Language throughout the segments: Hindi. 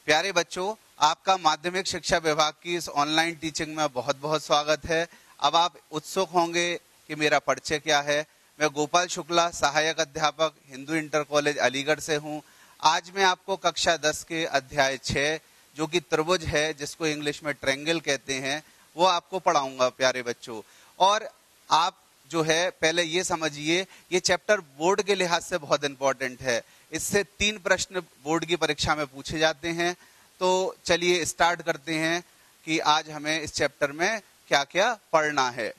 प्यारे बच्चों, आपका माध्यमिक शिक्षा विभाग की इस ऑनलाइन टीचिंग में बहुत बहुत स्वागत है। अब आप उत्सुक होंगे कि मेरा परिचय क्या है। मैं गोपाल शुक्ला, सहायक अध्यापक, हिंदू इंटर कॉलेज अलीगढ़ से हूं। आज मैं आपको कक्षा 10 के अध्याय 6 जो कि त्रिभुज है, जिसको इंग्लिश में ट्रायंगल कहते हैं, वो आपको पढ़ाऊंगा प्यारे बच्चों। और आप जो है पहले ये समझिए, ये चैप्टर बोर्ड के लिहाज से बहुत इंपॉर्टेंट है। इससे 3 प्रश्न बोर्ड की परीक्षा में पूछे जाते हैं। तो चलिए स्टार्ट करते हैं कि आज हमें इस चैप्टर में क्या क्या पढ़ना है।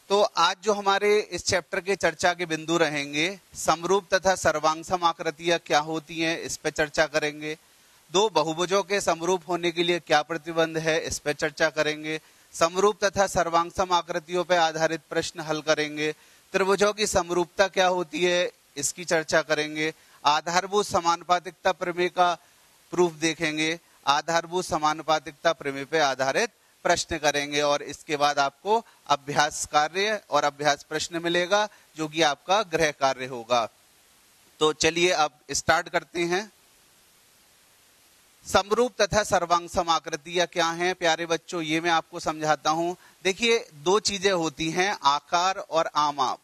तो आज जो हमारे इस चैप्टर के चर्चा के बिंदु रहेंगे, समरूप तथा सर्वांगसम आकृतियां क्या होती हैं, इस पर चर्चा करेंगे। 2 बहुभुजों के समरूप होने के लिए क्या प्रतिबंध है, इस पर चर्चा करेंगे। समरूप तथा सर्वांगसम आकृतियों पर आधारित प्रश्न हल करेंगे। त्रिभुजों की समरूपता क्या होती है, इसकी चर्चा करेंगे। आधारभूत समानुपातिकता प्रमेय का प्रूफ देखेंगे। आधारभूत समानुपातिकता प्रमेय पर आधारित प्रश्न करेंगे और इसके बाद आपको अभ्यास कार्य और अभ्यास प्रश्न मिलेगा जो कि आपका गृह कार्य होगा। तो चलिए अब स्टार्ट करते हैं। समरूप तथा सर्वांगसम आकृतियां क्या हैं प्यारे बच्चों, ये मैं आपको समझाता हूं। देखिए, 2 चीजें होती हैं, आकार और आमाप।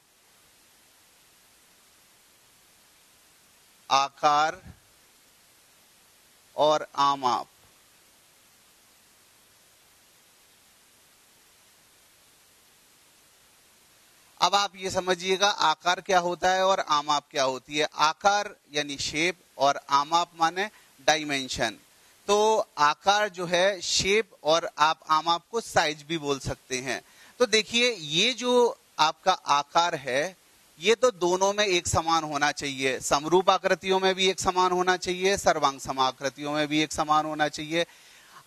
आकार और आमाप। अब आप ये समझिएगा आकार क्या होता है और आमाप क्या होती है। आकार यानी शेप और आमाप माने डायमेंशन। तो आकार जो है शेप और आप आमाप को साइज भी बोल सकते हैं। तो देखिए, ये जो आपका आकार है ये तो दोनों में एक समान होना चाहिए। समरूप आकृतियों में भी एक समान होना चाहिए, सर्वांगसम आकृतियों में भी एक समान होना चाहिए।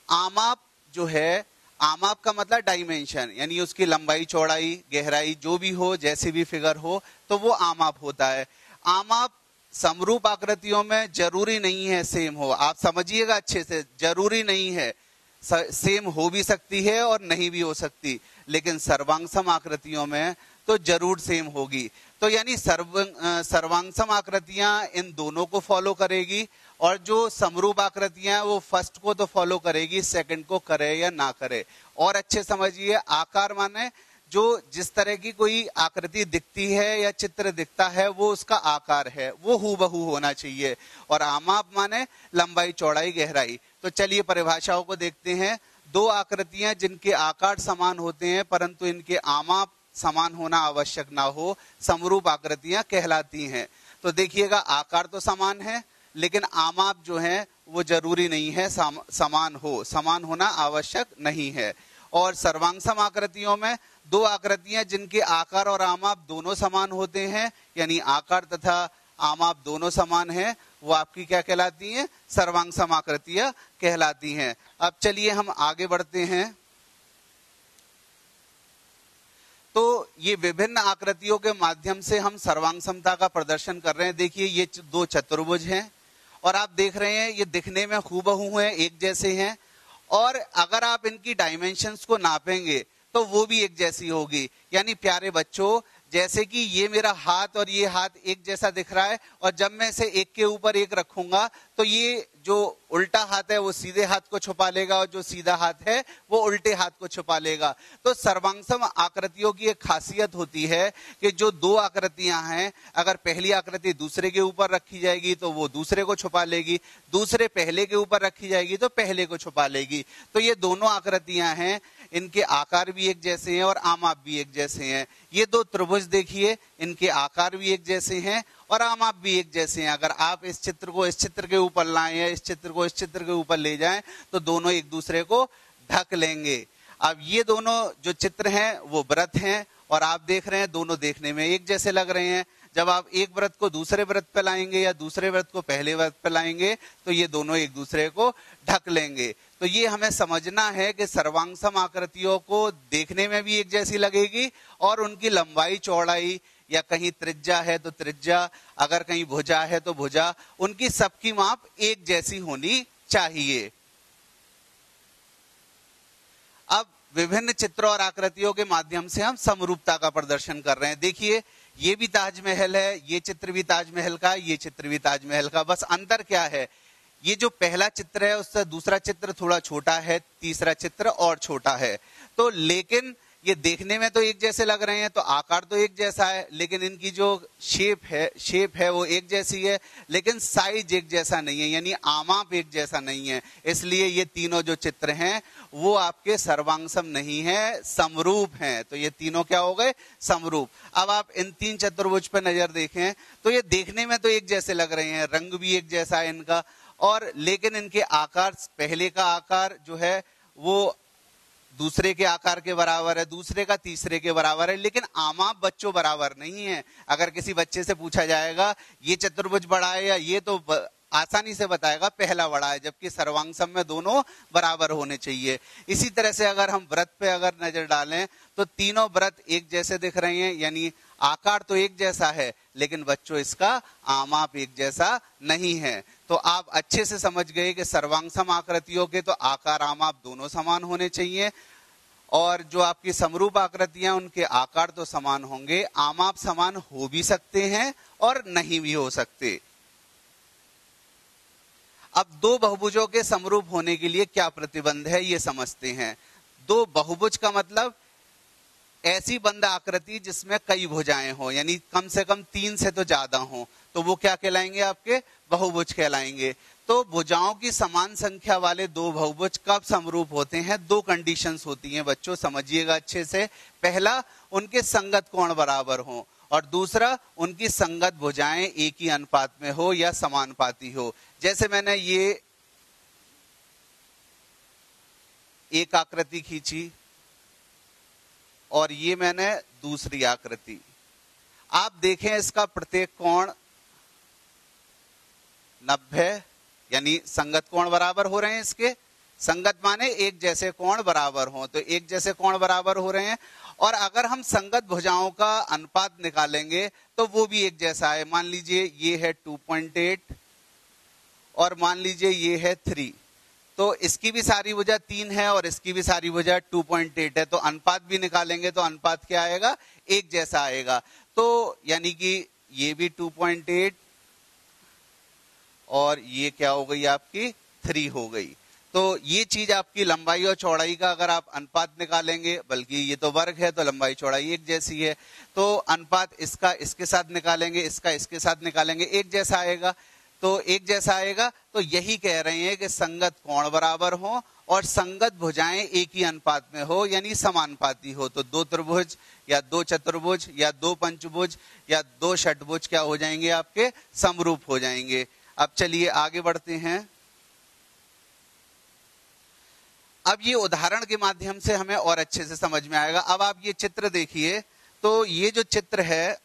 आमाप जो है, आमाप का मतलब डायमेंशन, यानी उसकी लंबाई चौड़ाई गहराई जो भी हो, जैसी भी फिगर हो, तो वो आमाप होता है। आमाप समरूप आकृतियों में जरूरी नहीं है सेम हो। आप समझिएगा अच्छे से, जरूरी नहीं है, सेम हो भी सकती है और नहीं भी हो सकती, लेकिन सर्वांगसम आकृतियों में तो जरूर सेम होगी। तो यानी सर्वांगसम आकृतियां इन दोनों को फॉलो करेगी और जो समरूप आकृतियां वो फर्स्ट को तो फॉलो करेगी, सेकंड को करे या ना करे। और अच्छे समझिए, आकार माने जो जिस तरह की कोई आकृति दिखती है या चित्र दिखता है वो उसका आकार है, वो हूबहू होना चाहिए। और आमाप माने लंबाई चौड़ाई गहराई। तो चलिए परिभाषाओं को देखते हैं। 2 आकृतियां जिनके आकार समान होते हैं परंतु इनके आमाप समान होना आवश्यक ना हो, समरूप आकृतियां कहलाती हैं। तो देखिएगा, आकार तो समान है लेकिन आमाप जो है वो जरूरी नहीं है समान हो, समान होना आवश्यक नहीं है। और सर्वांगसम आकृतियों में 2 आकृतियां जिनके आकार और आमाप दोनों समान होते हैं, यानी आकार तथा आमाप दोनों समान हैं, वो आपकी क्या कहलाती हैं, सर्वांगसम आकृतियां कहलाती हैं। अब चलिए हम आगे बढ़ते हैं। तो ये विभिन्न आकृतियों के माध्यम से हम सर्वांगसमता का प्रदर्शन कर रहे हैं। देखिए, ये 2 चतुर्भुज हैं और आप देख रहे हैं ये दिखने में हूबहू हैं, एक जैसे हैं। और अगर आप इनकी डायमेंशंस को नापेंगे तो वो भी एक जैसी होगी। यानी प्यारे बच्चों, जैसे कि ये मेरा हाथ और ये हाथ एक जैसा दिख रहा है, और जब मैं इसे एक के ऊपर एक रखूंगा तो ये जो उल्टा हाथ है वो सीधे हाथ को छुपा लेगा और जो सीधा हाथ है वो उल्टे हाथ को छुपा लेगा। तो सर्वांगसम आकृतियों की एक खासियत होती है कि जो 2 आकृतियां हैं, अगर पहली आकृति दूसरे के ऊपर रखी जाएगी तो वो दूसरे को छुपा लेगी, दूसरे पहले के ऊपर रखी जाएगी तो पहले को छुपा लेगी। तो ये दोनों आकृतियां हैं, इनके आकार भी एक जैसे हैं और आमाप भी एक जैसे हैं। ये 2 त्रिभुज देखिए, इनके आकार भी एक जैसे हैं और आमाप भी एक जैसे हैं। अगर आप इस चित्र को इस चित्र के ऊपर लाएं या इस चित्र को इस चित्र के ऊपर ले जाएं तो दोनों एक दूसरे को ढक लेंगे। अब ये दोनों जो चित्र हैं वो वृत्त हैं और आप देख रहे हैं दोनों देखने में एक जैसे लग रहे हैं। जब आप एक वृत्त को दूसरे वृत्त पे लाएंगे या दूसरे वृत्त को पहले वृत्त पे लाएंगे तो ये दोनों एक दूसरे को ढक लेंगे। तो ये हमें समझना है कि सर्वांगसम आकृतियों को देखने में भी एक जैसी लगेगी और उनकी लंबाई चौड़ाई, या कहीं त्रिज्या है तो त्रिज्या, अगर कहीं भुजा है तो भुजा, उनकी सबकी माप एक जैसी होनी चाहिए। अब विभिन्न चित्रों और आकृतियों के माध्यम से हम समरूपता का प्रदर्शन कर रहे हैं। देखिए, ये भी ताजमहल है, ये चित्र भी ताजमहल का, ये चित्र भी ताजमहल का। बस अंतर क्या है, ये जो पहला चित्र है उससे दूसरा चित्र थोड़ा छोटा है, तीसरा चित्र और छोटा है। तो लेकिन ये देखने में तो एक जैसे लग रहे हैं, तो आकार तो एक जैसा है, लेकिन इनकी जो शेप है वो एक जैसी है, लेकिन साइज एक जैसा नहीं है, यानी आमाप एक जैसा नहीं है। इसलिए ये तीनों जो चित्र हैं वो आपके सर्वांगसम नहीं है, समरूप हैं। तो ये तीनों क्या हो गए, समरूप। अब आप इन तीन चतुर्भुज पर नजर देखें तो ये देखने में तो एक जैसे लग रहे हैं, रंग भी एक जैसा है इनका, और लेकिन इनके आकार, पहले का आकार जो है वो दूसरे के आकार के बराबर है, दूसरे का तीसरे के बराबर है, लेकिन आमाप बच्चों बराबर नहीं है। अगर किसी बच्चे से पूछा जाएगा ये चतुर्भुज बड़ा है या ये, तो आसानी से बताएगा पहला बड़ा है, जबकि सर्वांगसम में दोनों बराबर होने चाहिए। इसी तरह से अगर हम व्रत पे अगर नजर डालें तो तीनों व्रत एक जैसे दिख रहे हैं, यानी आकार तो एक जैसा है, लेकिन बच्चों इसका आमाप एक जैसा नहीं है। तो आप अच्छे से समझ गए कि सर्वांगसम आकृतियों के तो आकार आमाप दोनों समान होने चाहिए, और जो आपकी समरूप आकृतियां उनके आकार तो समान होंगे, आमाप समान हो भी सकते हैं और नहीं भी हो सकते। अब दो बहुभुजों के समरूप होने के लिए क्या प्रतिबंध है ये समझते हैं। दो बहुभुज का मतलब ऐसी बंद आकृति जिसमें कई भुजाएं हो, यानी कम से कम 3 से तो ज्यादा हो, तो वो क्या कहलाएंगे, आपके बहुभुज कहलाएंगे। तो भुजाओं की समान संख्या वाले दो बहुभुज कब समरूप होते हैं, दो कंडीशंस होती हैं बच्चों, समझिएगा अच्छे से। पहला, उनके संगत कोण बराबर हो, और दूसरा, उनकी संगत भुजाएं एक ही अनुपात में हो या समानुपाती हो। जैसे मैंने ये एक आकृति खींची और ये मैंने दूसरी आकृति, आप देखें इसका प्रत्येक कोण 90, यानी संगत कोण बराबर हो रहे हैं। इसके संगत माने एक जैसे कोण बराबर हो, तो एक जैसे कोण बराबर हो रहे हैं। और अगर हम संगत भुजाओं का अनुपात निकालेंगे तो वो भी एक जैसा है। मान लीजिए ये है 2.8 और मान लीजिए ये है 3, तो इसकी भी सारी भुजा 3 है और इसकी भी सारी भुजा 2.8 है, तो अनुपात भी निकालेंगे तो अनुपात क्या आएगा, एक जैसा आएगा। तो यानी कि ये भी 2.8 और ये क्या हो गई, आपकी 3 हो गई। तो ये चीज आपकी लंबाई और चौड़ाई का अगर आप अनुपात निकालेंगे, बल्कि ये तो वर्ग है तो लंबाई चौड़ाई एक जैसी है, तो अनुपात इसका इसके साथ निकालेंगे, इसका इसके साथ निकालेंगे, एक जैसा आएगा। तो एक जैसा आएगा, तो यही कह रहे हैं कि संगत कोण बराबर हो और संगत भुजाएं एक ही अनुपात में हो, यानी समानुपाती हो। तो दो त्रिभुज या दो चतुर्भुज या दो पंचभुज या दो षटभुज क्या हो जाएंगे, आपके समरूप हो जाएंगे। अब चलिए आगे बढ़ते हैं। अब ये उदाहरण के माध्यम से हमें और अच्छे से समझ में आएगा। अब आप ये चित्र देखिए, तो ये जो चित्र है,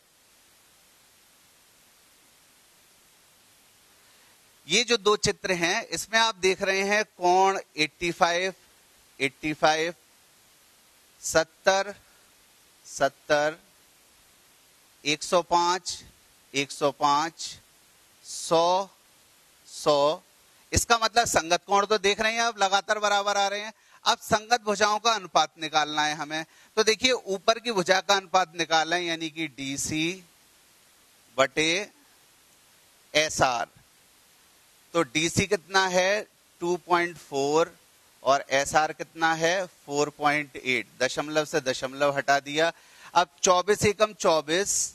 ये जो दो चित्र हैं इसमें आप देख रहे हैं कोण 85, 85, 70, 70, 105, 105, 100, 100। इसका मतलब संगत कोण तो देख रहे हैं आप, लगातार बराबर आ रहे हैं। अब संगत भुजाओं का अनुपात निकालना है हमें, तो देखिए ऊपर की भुजा का अनुपात निकालें, यानी कि DC बटे SR। तो DC कितना है 2.4 और SR कितना है 4.8, दशमलव से दशमलव हटा दिया। अब 24 एकम 24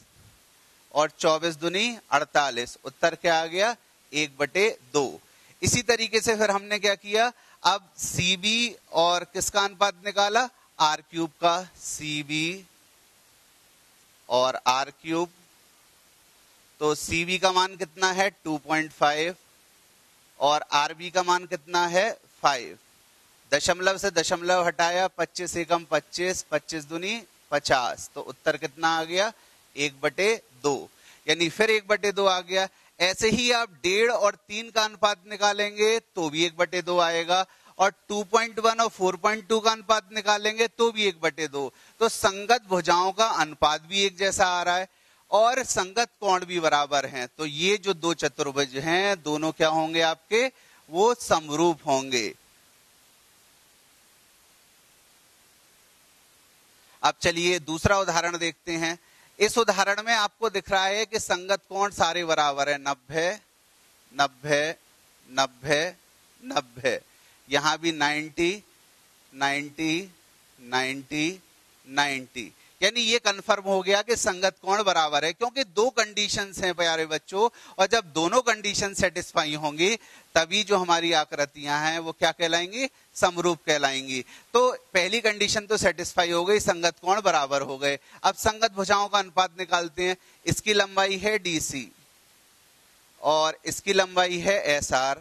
और 24 दूनी 48, उत्तर क्या आ गया 1/2। इसी तरीके से फिर हमने क्या किया, अब CB और किसका अनुपात निकाला, R³ का, CB और R³। तो CB का मान कितना है 2.5 और RB का मान कितना है 5। दशमलव से दशमलव हटाया, 25 एकम 25, 25 दूनी 50, तो उत्तर कितना आ गया 1/2, यानी फिर 1/2 आ गया। ऐसे ही आप 1.5 और 3 का अनुपात निकालेंगे तो भी 1/2 आएगा, और 2.1 और 4.2 का अनुपात निकालेंगे तो भी 1/2। तो संगत भुजाओं का अनुपात भी एक जैसा आ रहा है और संगत कोण भी बराबर हैं। तो ये जो दो चतुर्भुज हैं दोनों क्या होंगे आपके, वो समरूप होंगे। अब चलिए दूसरा उदाहरण देखते हैं। इस उदाहरण में आपको दिख रहा है कि संगत कोण सारे बराबर है, 90 90 90 90, यहां भी 90 90 90 90, यानी ये कंफर्म हो गया कि संगत कोण बराबर है, क्योंकि दो कंडीशंस हैं प्यारे बच्चों, और जब दोनों कंडीशन सेटिस्फाई होंगी तभी जो हमारी आकृतियां हैं वो क्या कहलाएंगी, समरूप कहलाएंगी। तो पहली कंडीशन तो सेटिस्फाई हो गई, संगत कोण बराबर हो गए। अब संगत भुजाओं का अनुपात निकालते हैं। इसकी लंबाई है DC और इसकी लंबाई है SR,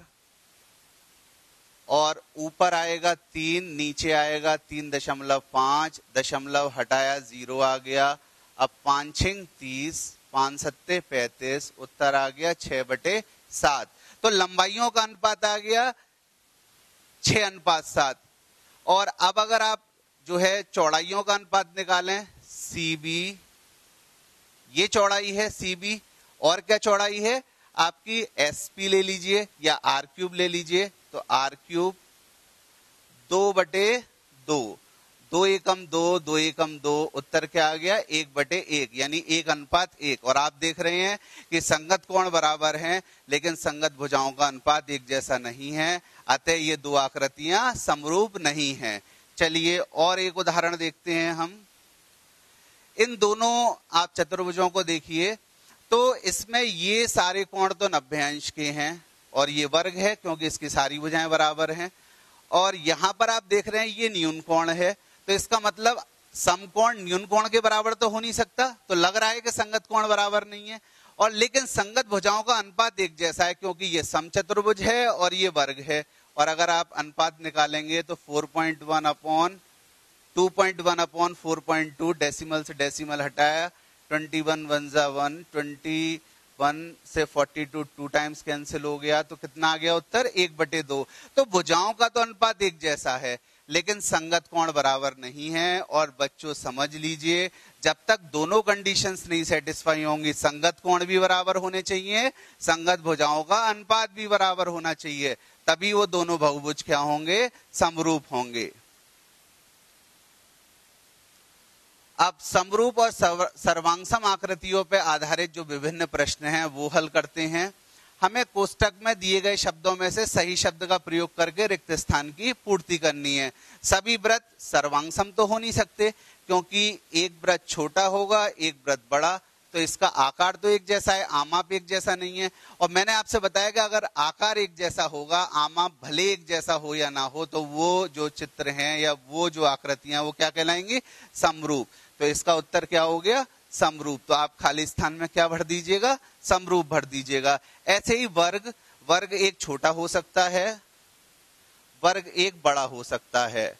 और ऊपर आएगा 3, नीचे आएगा 3.5, दशमलव हटाया 0 आ गया। अब 5 6 30, 5 7 35, उत्तर आ गया 6/7। तो लंबाइयों का अनुपात आ गया 6:7। और अब अगर आप जो है चौड़ाइयों का अनुपात निकालें, CB, ये चौड़ाई है CB, और क्या चौड़ाई है आपकी SP ले लीजिए या R³ ले लीजिए, तो R³ 2/2, 2 एकम 2, 2 एकम 2, उत्तर क्या आ गया 1/1, यानी 1:1। और आप देख रहे हैं कि संगत कोण बराबर हैं लेकिन संगत भुजाओं का अनुपात एक जैसा नहीं है, अतः ये दो आकृतियां समरूप नहीं हैं। चलिए और एक उदाहरण देखते हैं हम। इन दोनों आप चतुर्भुजों को देखिए, तो इसमें ये सारे कोण तो 90 अंश के हैं और ये वर्ग है क्योंकि इसकी सारी भुजाएं बराबर हैं। और यहां पर आप देख रहे हैं ये न्यून कोण है, तो इसका मतलब समकोण न्यून कोण के बराबर तो हो नहीं सकता, तो लग रहा है कि संगत कोण बराबर नहीं है। और लेकिन संगत भुजाओं का अनुपात एक जैसा है क्योंकि ये समचतुर्भुज है और ये वर्ग है। और अगर आप अनुपात निकालेंगे तो 4.1/2.1/4.2, डेसिमल से डेसिमल हटाया, 21 1 जा 1, 21 से 42 2 टाइम्स कैंसिल हो गया, तो कितना आ गया उत्तर 1/2। तो भुजाओं का तो अनुपात एक जैसा है लेकिन संगत कोण बराबर नहीं है। और बच्चों समझ लीजिए, जब तक दोनों कंडीशंस नहीं सेटिस्फाई होंगी, संगत कोण भी बराबर होने चाहिए, संगत भुजाओं का अनुपात भी बराबर होना चाहिए, तभी वो दोनों बहुभुज क्या होंगे, समरूप होंगे। अब समरूप और सर्वांगसम आकृतियों पर आधारित जो विभिन्न प्रश्न हैं वो हल करते हैं। हमें कोष्टक में दिए गए शब्दों में से सही शब्द का प्रयोग करके रिक्त स्थान की पूर्ति करनी है। सभी व्रत सर्वांगसम तो हो नहीं सकते क्योंकि एक व्रत छोटा होगा, एक व्रत बड़ा, तो इसका आकार तो एक जैसा है, आमाप एक जैसा नहीं है। और मैंने आपसे बताया कि अगर आकार एक जैसा होगा, आमाप भले एक जैसा हो या ना हो, तो वो जो चित्र हैं या वो जो आकृतियां वो क्या कहलाएंगी, समरूप। तो इसका उत्तर क्या हो गया, समरूप। तो आप खाली स्थान में क्या भर दीजिएगा, समरूप भर दीजिएगा। ऐसे ही वर्ग एक छोटा हो सकता है, वर्ग एक बड़ा हो सकता है,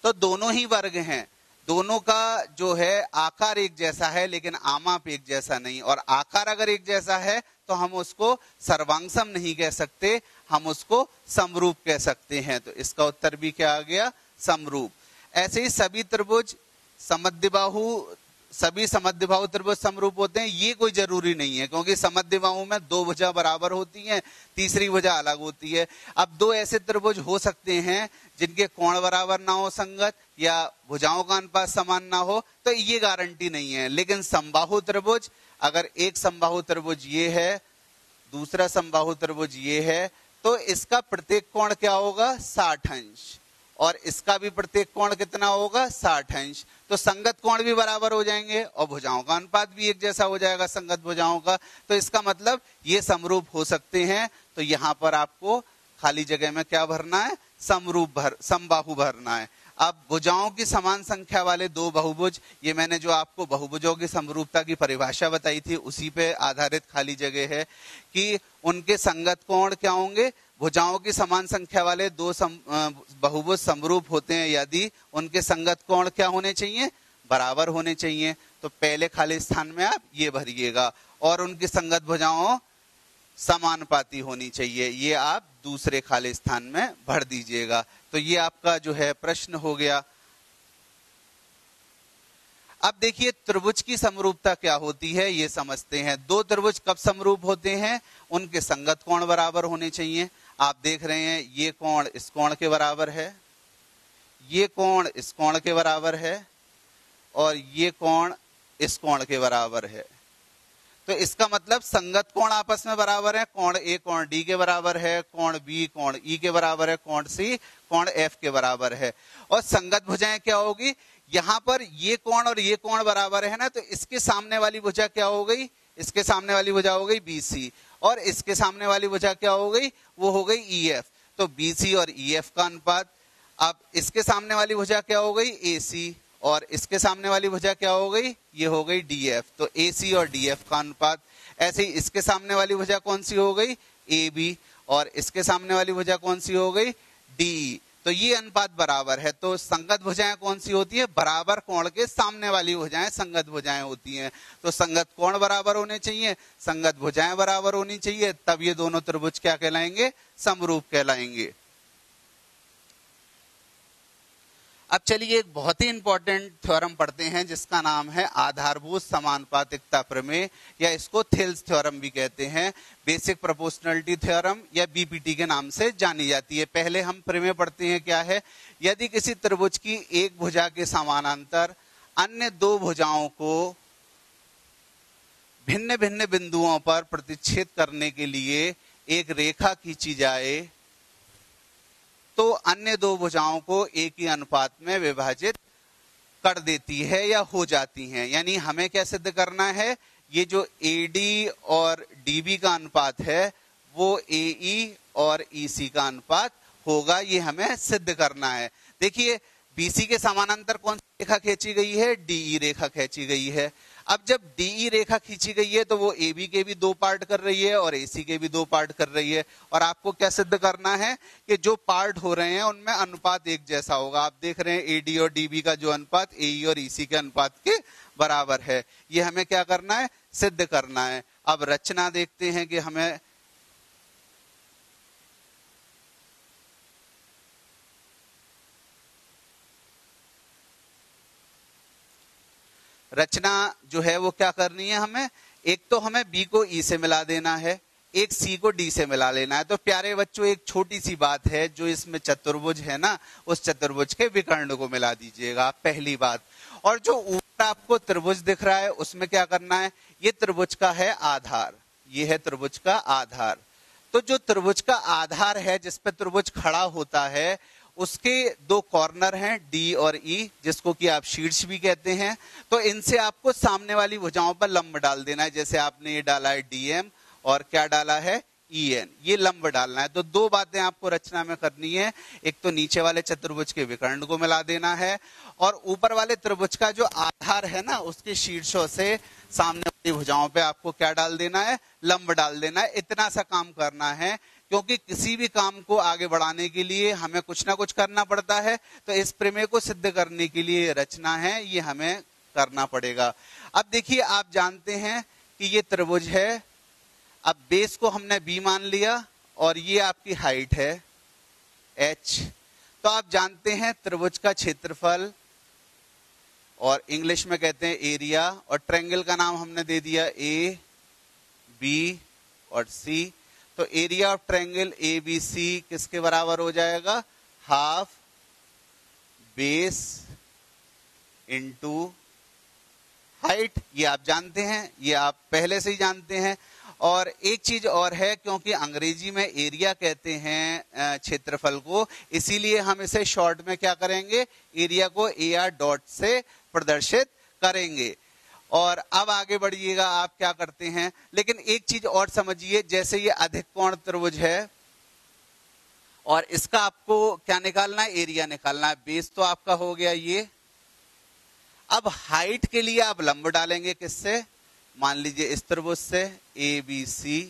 तो दोनों ही वर्ग हैं, दोनों का जो है आकार एक जैसा है लेकिन आमाप एक जैसा नहीं। और आकार अगर एक जैसा है तो हम उसको सर्वांगसम नहीं कह सकते, हम उसको समरूप कह सकते हैं। तो इसका उत्तर भी क्या आ गया, समरूप। ऐसे ही सभी त्रिभुज समद्विबाहु, सभी समद्विबाहु त्रिभुज समरूप होते हैं, ये कोई जरूरी नहीं है क्योंकि समद्विबाहु में दो भुजा बराबर होती हैं, तीसरी भुजा अलग होती है। अब दो ऐसे त्रिभुज हो सकते हैं जिनके कोण बराबर ना हो संगत, या भुजाओं का अनुपात समान ना हो, तो ये गारंटी नहीं है। लेकिन समबाहु त्रिभुज, अगर एक समबाहु त्रिभुज ये है, दूसरा समबाहु त्रिभुज ये है, तो इसका प्रत्येक कोण क्या होगा, 60 अंश, और इसका भी प्रत्येक कोण कितना होगा, 60 अंश। तो संगत कोण भी बराबर हो जाएंगे और भुजाओं का अनुपात भी एक जैसा हो जाएगा संगत भुजाओं का। तो इसका मतलब ये समरूप हो सकते हैं। तो यहां पर आपको खाली जगह में क्या भरना है, समबाहु भरना है। अब भुजाओं की समान संख्या वाले दो बहुभुज, ये मैंने जो आपको बहुभुजों की समरूपता की परिभाषा बताई थी उसी पे आधारित खाली जगह है कि उनके संगत कोण क्या होंगे, भुजाओं की समान संख्या वाले दो बहुभुज समरूप होते हैं यदि उनके संगत कोण क्या होने चाहिए, बराबर होने चाहिए। तो पहले खाली स्थान में आप ये भरिएगा, और उनकी संगत भुजाओं समानुपाती होनी चाहिए, ये आप दूसरे खाली स्थान में भर दीजिएगा। तो ये आपका जो है प्रश्न हो गया। अब देखिए त्रिभुज की समरूपता क्या होती है ये समझते हैं। दो त्रिभुज कब समरूप होते हैं, उनके संगत कोण बराबर होने चाहिए। आप देख रहे हैं ये कोण इस कोण के बराबर है, ये कोण इस कोण के बराबर है, और ये कोण इस कोण के बराबर है। तो इसका मतलब संगत कोण आपस में बराबर है। कोण ए कोण डी के बराबर है, कोण बी कोण ई के बराबर है, कोण सी कोण एफ के बराबर है। और संगत भुजाएं क्या होगी, यहां पर ये कोण और ये कोण बराबर है ना, तो इसके सामने वाली भुजा क्या हो गई, इसके सामने वाली भुजा हो गई BC, और इसके सामने वाली भुजा क्या हो गई, वो हो गई EF। तो BC और EF का अनुपात। अब इसके सामने वाली भुजा क्या हो गई, AC, और इसके सामने वाली भुजा क्या हो गई, ये हो गई DF। तो AC और DF का अनुपात। ऐसे ही इसके सामने वाली भुजा कौन सी हो गई, AB, और इसके सामने वाली भुजा कौन सी हो गई, DE। तो ये अनुपात बराबर है। तो संगत भुजाएं कौन सी होती है, बराबर कोण के सामने वाली भुजाएं संगत भुजाएं होती हैं। तो संगत कोण बराबर होने चाहिए, संगत भुजाएं बराबर होनी चाहिए, तब ये दोनों त्रिभुज क्या कहलाएंगे, समरूप कहलाएंगे। अब चलिए एक बहुत ही इंपॉर्टेंट थ्योरम पढ़ते हैं जिसका नाम है आधारभूत समानुपातिकता प्रमेय, या इसको थिल्स थ्योरम भी कहते हैं। बेसिक प्रोपोर्शनलिटी थ्योरम या BPT के नाम से जानी जाती है। पहले हम प्रमेय पढ़ते हैं, क्या है, यदि किसी त्रिभुज की एक भुजा के समानांतर अन्य दो भुजाओं को भिन्न भिन्न बिंदुओं पर प्रतिच्छेद करने के लिए एक रेखा खींची जाए तो अन्य दो भुजाओं को एक ही अनुपात में विभाजित कर देती है या हो जाती हैं। यानी हमें क्या सिद्ध करना है, ये जो AD और DB का अनुपात है वो AE और EC का अनुपात होगा, ये हमें सिद्ध करना है। देखिए BC के समानांतर कौन सी रेखा खींची गई है, DE रेखा खींची गई है। अब जब DE रेखा खींची गई है तो वो AB के भी दो पार्ट कर रही है और AC के भी दो पार्ट कर रही है, और आपको क्या सिद्ध करना है कि जो पार्ट हो रहे हैं उनमें अनुपात एक जैसा होगा। आप देख रहे हैं AD और DB का जो अनुपात AE और EC के अनुपात के बराबर है। ये हमें क्या करना है, सिद्ध करना है। अब रचना देखते हैं कि हमें रचना जो है वो क्या करनी है, हमें एक तो हमें B को E से मिला देना है, एक C को D से मिला लेना है। तो प्यारे बच्चों एक छोटी सी बात है, जो इसमें चतुर्भुज है ना, उस चतुर्भुज के विकर्ण को मिला दीजिएगा, पहली बात। और जो ऊपर आपको त्रिभुज दिख रहा है उसमें क्या करना है, ये त्रिभुज का है आधार, ये है त्रिभुज का आधार। तो जो त्रिभुज का आधार है जिस पे त्रिभुज खड़ा होता है उसके दो कॉर्नर हैं D और E, जिसको कि आप शीर्ष भी कहते हैं। तो इनसे आपको सामने वाली भुजाओं पर लंब डाल देना है। जैसे आपने ये डाला है DM और क्या डाला है EN, ये लंब डालना है। तो दो बातें आपको रचना में करनी है, एक तो नीचे वाले चतुर्भुज के विकर्ण को मिला देना है, और ऊपर वाले त्रिभुज का जो आधार है ना उसके शीर्षों से सामने वाली भुजाओं पे आपको क्या डाल देना है, लंब डाल देना है। इतना सा काम करना है, क्योंकि किसी भी काम को आगे बढ़ाने के लिए हमें कुछ ना कुछ करना पड़ता है। तो इस प्रमेय को सिद्ध करने के लिए रचना है, ये हमें करना पड़ेगा। अब देखिए आप जानते हैं कि ये त्रिभुज है। अब बेस को हमने B मान लिया और ये आपकी हाइट है H। तो आप जानते हैं त्रिभुज का क्षेत्रफल, और इंग्लिश में कहते हैं एरिया, और ट्रायंगल का नाम हमने दे दिया A, B और C। तो एरिया ऑफ ट्रायंगल ABC किसके बराबर हो जाएगा, हाफ बेस इनटू हाइट। ये आप जानते हैं, ये आप पहले से ही जानते हैं। और एक चीज और है, क्योंकि अंग्रेजी में एरिया कहते हैं क्षेत्रफल को, इसीलिए हम इसे शॉर्ट में क्या करेंगे, एरिया को AR डॉट से प्रदर्शित करेंगे। और अब आगे बढ़िएगा, आप क्या करते हैं, लेकिन एक चीज और समझिए, जैसे ये अधिक कोण त्रिभुज है और इसका आपको क्या निकालना है, एरिया निकालना है। बेस तो आपका हो गया ये। अब हाइट के लिए आप लंब डालेंगे किससे, मान लीजिए इस त्रिभुज से ABC,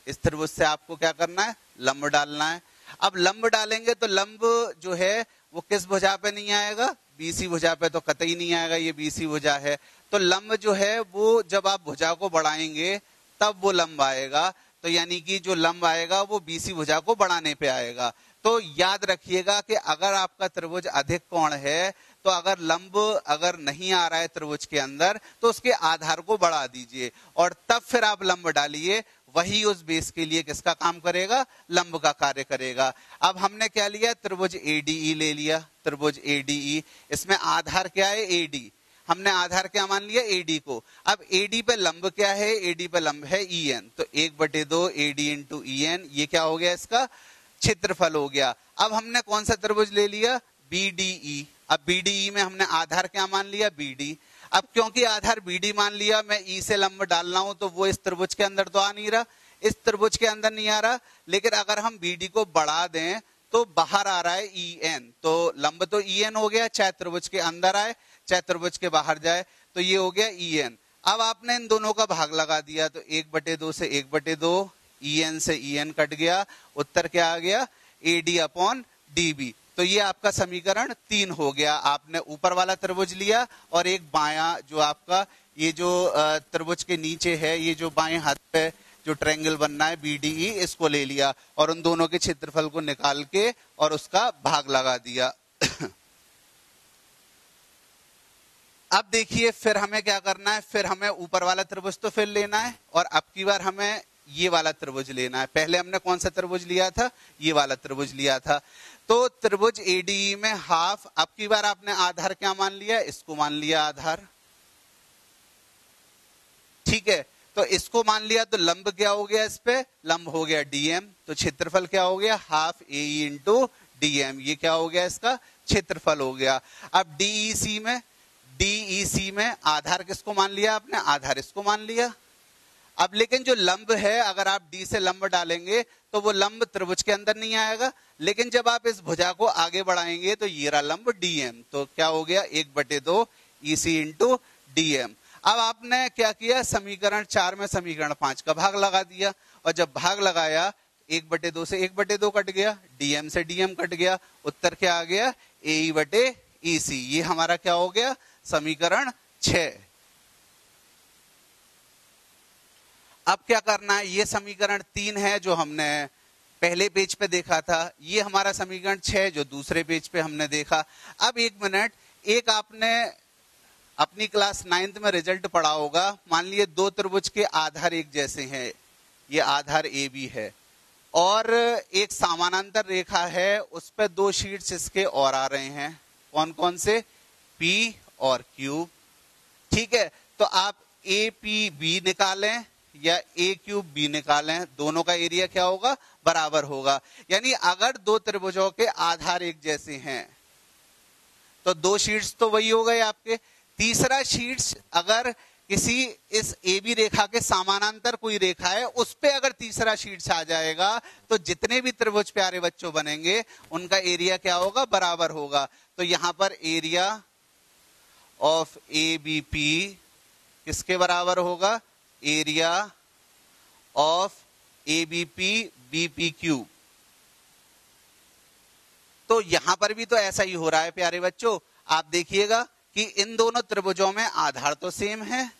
इस त्रिभुज से आपको क्या करना है, लंब डालना है। अब लंब डालेंगे तो लंब जो है वो किस भुजा पे नहीं आएगा, BC भुजा पे तो कतई नहीं आएगा, ये BC भुजा है। तो लंब जो है वो जब आप भुजा को बढ़ाएंगे तब वो लंब आएगा। तो यानी कि जो लंब आएगा वो BC भुजा को बढ़ाने पे आएगा। तो याद रखिएगा कि अगर आपका त्रिभुज अधिक कोण है तो अगर लंब अगर नहीं आ रहा है त्रिभुज के अंदर तो उसके आधार को बढ़ा दीजिए और तब फिर आप लंब डालिए, वही उस बेस के लिए किसका काम करेगा, लंब का कार्य करेगा। अब हमने क्या लिया, त्रिभुज ADE ले लिया, त्रिभुज ADE, इसमें आधार क्या है AD। हमने आधार क्या मान लिया, एडी को। अब एडी पे लंब क्या है, एडी पे लंब है EN, तो 1/2 AD इंटू EN, ये क्या हो गया, इसका क्षेत्रफल हो गया। अब हमने कौन सा त्रिभुज ले लिया, BDE। अब BDE में हमने आधार क्या मान लिया, BD। अब क्योंकि आधार BD मान लिया, मैं E से लंब डाल रहा हूं, तो वो इस त्रिभुज के अंदर तो आ नहीं रहा, इस त्रिभुज के अंदर नहीं आ रहा। लेकिन अगर हम BD को बढ़ा दें तो बाहर आ रहा है EN, तो लंब तो EN हो गया, चाहे त्रिभुज के अंदर आए चाहे त्रिभुज के बाहर जाए, तो ये हो गया EN। अब आपने इन दोनों का भाग लगा दिया, तो 1/2 से 1/2, EN से EN कट गया, उत्तर क्या आ गया, AD अपॉन DB। तो ये आपका समीकरण 3 हो गया। आपने ऊपर वाला त्रिभुज लिया और एक बायां जो आपका ये जो त्रिभुज के नीचे है, ये जो बाएं हाथ पे जो ट्रायंगल बनना है BDE, इसको ले लिया और उन दोनों के क्षेत्रफल को निकाल के और उसका भाग लगा दिया। अब देखिए फिर हमें क्या करना है, फिर हमें ऊपर वाला त्रिभुज तो फिर लेना है और अब की बार हमें ये वाला त्रिभुज लेना है। पहले हमने कौन सा त्रिभुज लिया था, ये वाला त्रिभुज लिया था। तो त्रिभुज ADE में हाफ, अब की बार आपने आधार क्या मान लिया, इसको मान लिया आधार, ठीक है। तो इसको मान लिया, तो लंब क्या हो गया, इस पे लंब हो गया DM, तो क्षेत्रफल क्या हो गया, हाफ AE इंटू DM, ये क्या हो गया, इसका क्षेत्रफल हो गया। अब DEC में आधार किसको मान लिया आपने, आधार इसको मान लिया। अब लेकिन जो लंब है, अगर आप D से लंब डालेंगे तो वो लंब त्रिभुज के अंदर नहीं आएगा, लेकिन जब आप इस भुजा को आगे बढ़ाएंगे तो ये रहा लंब DM, तो क्या हो गया, 1/2 EC इंटू DM। अब आपने क्या किया, समीकरण 4 में समीकरण 5 का भाग लगा दिया, और जब भाग लगाया 1/2 से 1/2 कट गया, DM से DM कट गया, उत्तर क्या आ गया, AE/EC। ये हमारा क्या हो गया, समीकरण 6। अब क्या करना है, ये समीकरण 3 है जो हमने पहले पेज पे देखा था, ये हमारा समीकरण 6 जो दूसरे पेज पे हमने देखा। अब एक मिनट, एक आपने अपनी क्लास 9th में रिजल्ट पढ़ा होगा, मान लिए 2 त्रिभुज के आधार एक जैसे हैं, ये आधार AB है और एक समानांतर रेखा है, उस पर 2 शीट्स इसके और आ रहे हैं, कौन कौन से, P और Q, ठीक है। तो आप APB निकालें या AQB निकालें, दोनों का एरिया क्या होगा, बराबर होगा। यानी अगर 2 त्रिभुजों के आधार एक जैसे हैं तो 2 शीट्स तो वही हो गए आपके, तीसरा शीट्स अगर किसी इस AB रेखा के समानांतर कोई रेखा है, उस पे अगर तीसरा शीट्स आ जाएगा तो जितने भी त्रिभुज प्यारे बच्चों बनेंगे उनका एरिया क्या होगा, बराबर होगा। तो यहां पर एरिया ऑफ ABP किसके बराबर होगा, एरिया ऑफ ABP BPQ। तो यहां पर भी तो ऐसा ही हो रहा है प्यारे बच्चों, आप देखिएगा कि इन दोनों त्रिभुजों में आधार तो सेम है,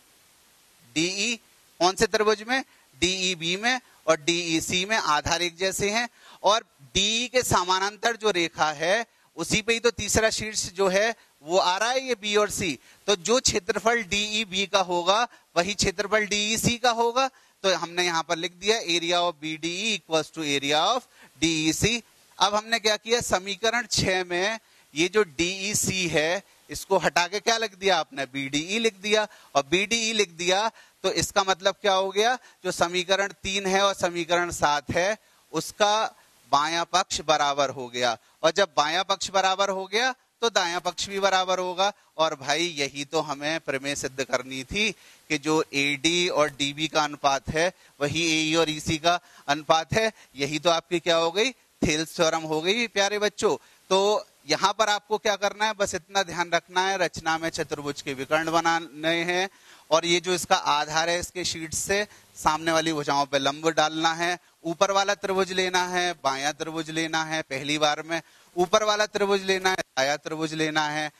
DE कौन से त्रिभुज में, DEB में, और DEC में आधार एक जैसे हैं, और DE के समानांतर जो रेखा है उसी पे ही तो तीसरा शीर्ष जो है वो आ रहा है, ये B और C। तो जो क्षेत्रफल DEB का होगा वही क्षेत्रफल DEC का होगा। तो हमने यहां पर लिख दिया area of BDE equals to area of DEC। अब हमने क्या किया, समीकरण 6 में ये जो DEC है इसको हटा के क्या लिख दिया आपने, BDE लिख दिया, और BDE लिख दिया तो इसका मतलब क्या हो गया, जो समीकरण 3 है और समीकरण 7 है उसका बायां पक्ष बराबर हो गया, और जब बायां पक्ष बराबर हो गया तो दायां पक्ष भी बराबर होगा। और भाई यही तो हमें प्रमेय सिद्ध करनी थी कि जो AD और DB का अनुपात है वही AE और EC का अनुपात है। यही तो आपकी क्या हो गई, थेल्स थ्योरम हो गई प्यारे बच्चों। तो यहाँ पर आपको क्या करना है, बस इतना ध्यान रखना है, रचना में चतुर्भुज के विकर्ण बनाने हैं, और ये जो इसका आधार है इसके शीट से सामने वाली भुजाओं पे लंब डालना है, ऊपर वाला त्रिभुज लेना है, बायां त्रिभुज लेना है, पहली बार में ऊपर वाला त्रिभुज लेना है, दायां त्रिभुज लेना है,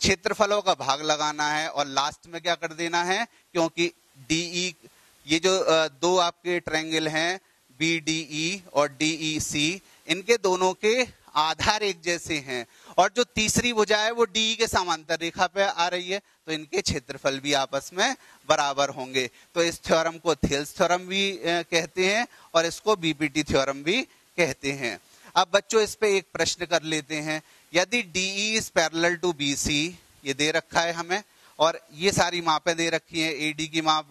क्षेत्रफलों का भाग लगाना है, और लास्ट में क्या कर देना है, क्योंकि DE ये जो 2 आपके ट्रायंगल हैं BDE और DEC, इनके दोनों के आधार एक जैसे हैं, और जो तीसरी भुजा है वो DE के समांतर रेखा पे आ रही है, तो इनके क्षेत्रफल भी आपस में बराबर होंगे। तो इस थ्योरम को थेल्स थ्योरम भी कहते हैं और इसको BPT थ्योरम भी कहते हैं। अब बच्चों इस पे एक प्रश्न कर लेते हैं, यदि DE is parallel to BC, ये दे रखा है हमें, और ये सारी मापें दे रखी हैं। एडी की माप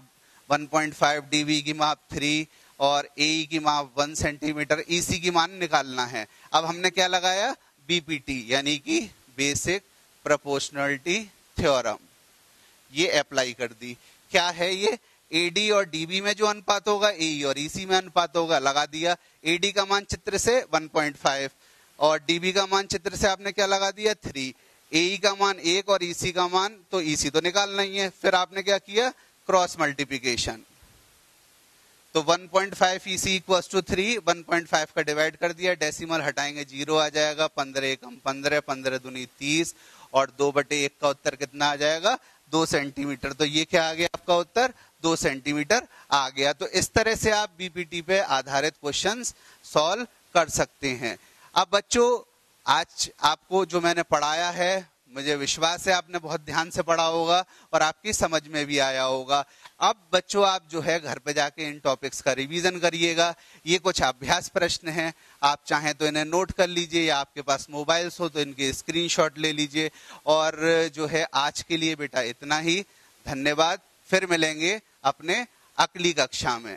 1.5, डीबी की माप 3 और एई की माप 1 सेंटीमीटर। ईसी की मान निकालना है। अब हमने क्या लगाया, बीपीटी यानी कि बेसिक प्रोपोर्शनलिटी थ्योरम, ये अप्लाई कर दी। क्या है ये, एडी और डीबी में जो अनुपात होगा एई और ईसी में अनुपात होगा, लगा दिया। एडी का मान चित्र से 1.5 और डीबी का मान चित्र से आपने क्या लगा दिया 3। एई का मान 1 और ईसी का मान, तो ईसी तो निकालना ही है। फिर आपने क्या किया, क्रॉस मल्टीप्लिकेशन। तो 1.5 ईसी इक्वल्स टू 3, 1.5 का डिवाइड कर दिया, डेसिमल हटाएंगे 0 आ जाएगा, 15 एकम 15, 15 दूनी 30 और 2/1 का उत्तर कितना आ जाएगा, 2 सेंटीमीटर। तो ये क्या आ गया आपका उत्तर, 2 सेंटीमीटर आ गया। तो इस तरह से आप बीपीटी पे आधारित क्वेश्चंस सॉल्व कर सकते हैं। अब बच्चों, आज आपको जो मैंने पढ़ाया है, मुझे विश्वास है आपने बहुत ध्यान से पढ़ा होगा और आपकी समझ में भी आया होगा। अब बच्चों, आप जो है घर पे जाके इन टॉपिक्स का रिवीजन करिएगा। ये कुछ अभ्यास प्रश्न हैं, आप चाहें तो इन्हें नोट कर लीजिए या आपके पास मोबाइल्स हो तो इनके स्क्रीनशॉट ले लीजिए। और जो है आज के लिए बेटा इतना ही। धन्यवाद। फिर मिलेंगे अपने अगली कक्षा में।